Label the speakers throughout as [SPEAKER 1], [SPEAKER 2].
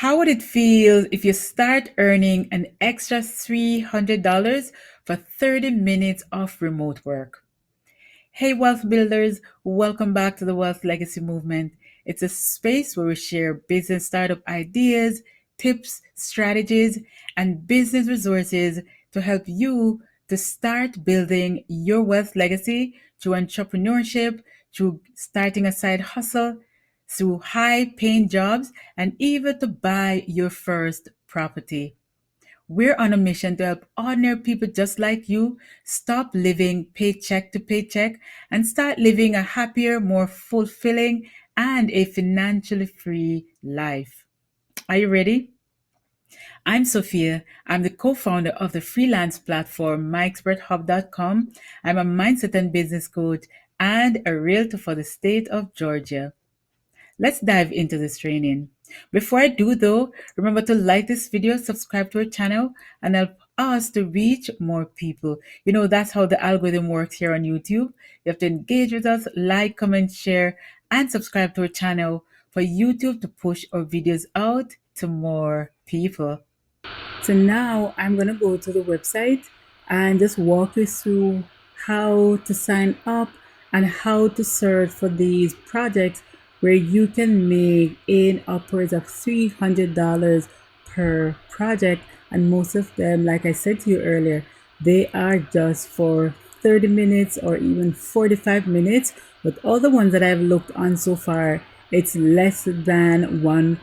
[SPEAKER 1] How would it feel if you start earning an extra $300 for 30 minutes of remote work? Hey, wealth builders, welcome back to the Wealth Legacy Movement. It's a space where we share business startup ideas, tips, strategies, and business resources to help you to start building your wealth legacy through entrepreneurship, through starting a side hustle, through high paying jobs, and even to buy your first property. We're on a mission to help ordinary people just like you stop living paycheck to paycheck and start living a happier, more fulfilling, and a financially free life. Are you ready? I'm Sophia. I'm the co founder of the freelance platform myexperthub.com. I'm a mindset and business coach and a realtor for the state of Georgia. Let's dive into this training. Before I do though, remember to like this video, subscribe to our channel, and help us to reach more people. That's how the algorithm works here on YouTube. You have to engage with us, like, comment, share, and subscribe to our channel for YouTube to push our videos out to more people. So now I'm going to go to the website and just walk you through how to sign up and how to search for these projects where you can make in upwards of $300 per project. And most of them, like I said to you earlier, they are just for 30 minutes or even 45 minutes. But all the ones that I've looked on so far, it's less than 1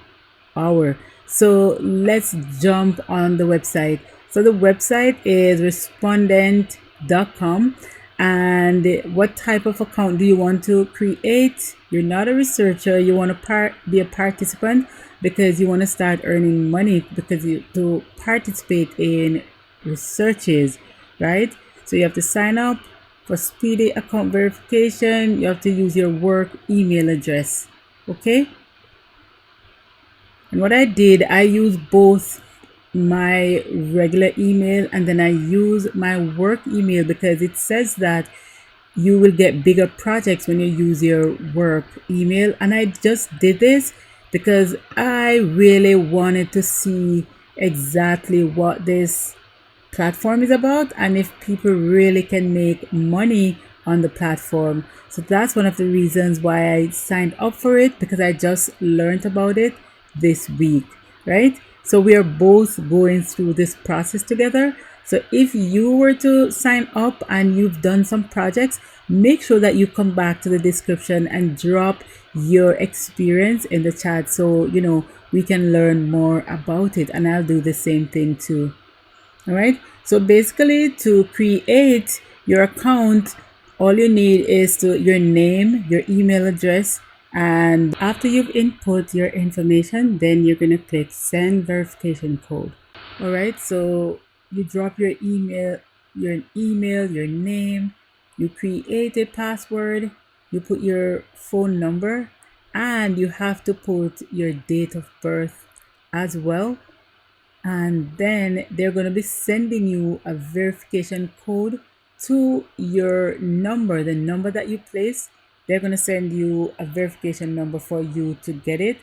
[SPEAKER 1] hour. So let's jump on the website. So the website is respondent.com. And what type of account do you want to create? You're not a researcher. You want to be a participant because you want to start earning money because you to participate in researches, right? So you have to sign up for speedy account verification. You have to use your work email address. Okay? And what I did, I used both my regular email and then I use my work email because it says that you will get bigger projects when you use your work email. And I just did this because I really wanted to see exactly what this platform is about and if people really can make money on the platform. So that's one of the reasons why I signed up for it because I just learned about it this week, right? So we are both going through this process together. So if you were to sign up and you've done some projects, make sure that you come back to the description and drop your experience in the chat so we can learn more about it, and I'll do the same thing too. All right. So basically, to create your account, all you need is your name, your email address, and after you've input your information, then you're gonna click send verification code. All right. So you drop your email, your name, you create a password, you put your phone number, and you have to put your date of birth as well. And then they're going to be sending you a verification code to your number, the number that you place. They're going to send you a verification number for you to get it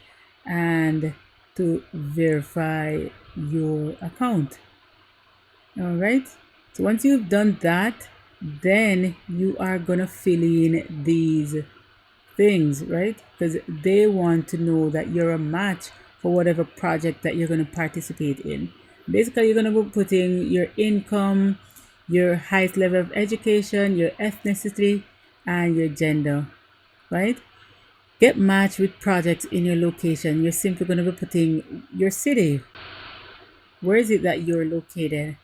[SPEAKER 1] and to verify your account. All right. So once you've done that, then you are going to fill in these things, right? Because they want to know that you're a match for whatever project that you're going to participate in. Basically, you're going to be putting your income, your highest level of education, your ethnicity, and your gender, right? Get matched with projects in your location. You're simply going to be putting your city. Where is it that you're located?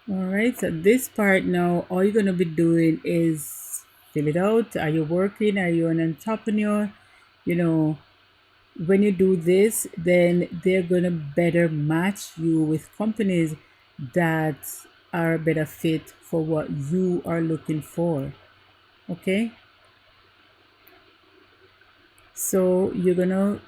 [SPEAKER 1] All right, so this part now, all you're going to be doing is fill it out. Are you working? Are you an entrepreneur? When you do this, then they're going to better match you with companies that are a better fit for what you are looking for. Okay? So you're going to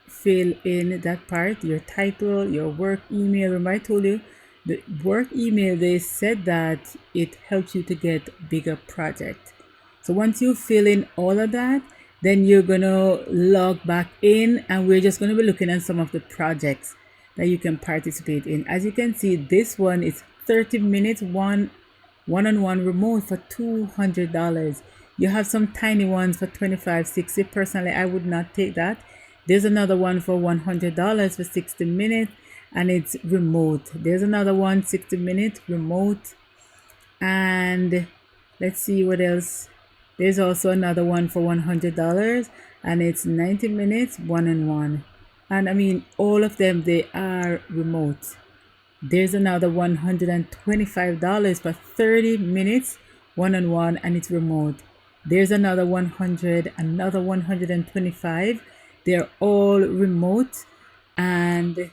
[SPEAKER 1] fill in that part, your title, your work email. Remember I told you the work email, they said that it helps you to get bigger project. So once you fill in all of that, Then you're gonna log back in, and we're just gonna be looking at some of the projects that you can participate in. As you can see, this one is 30 minutes, one-on-one remote for $200. You have some tiny ones for 25, 60. Personally, I would not take that. There's another one for $100 for 60 minutes, and it's remote. There's another one, 60 minutes remote. And let's see what else. There's also another one for $100, and it's 90 minutes one-on-one. And I mean, all of them, they are remote. There's another $125 for 30 minutes one-on-one, and it's remote. There's another 100, another 125. They're all remote, and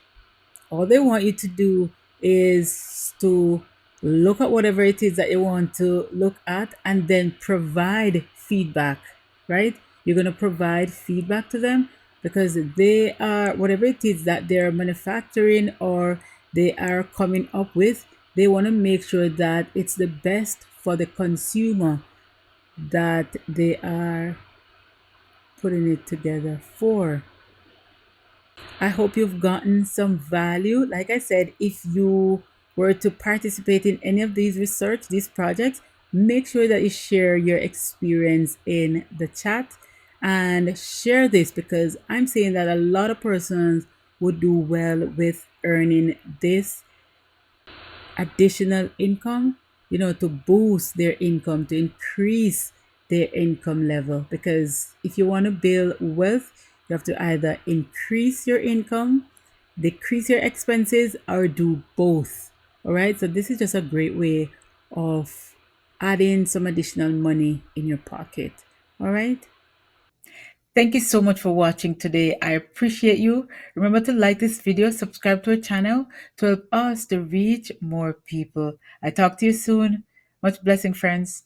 [SPEAKER 1] all they want you to do is to look at whatever it is that you want to look at, and then provide feedback, right? You're going to provide feedback to them, because they are, whatever it is that they're manufacturing or they are coming up with, they want to make sure that it's the best for the consumer that they are putting it together for. I hope you've gotten some value. Like I said, if you were to participate in any of these research, these projects, make sure that you share your experience in the chat and share this, because I'm saying that a lot of persons would do well with earning this additional income, to boost their income, to increase their income level. Because if you want to build wealth, you have to either increase your income, decrease your expenses, or do both. All right. So this is just a great way of adding some additional money in your pocket. All right. Thank you so much for watching today. I appreciate you. Remember to like this video, subscribe to our channel to help us to reach more people. I talk to you soon. Much blessing, friends.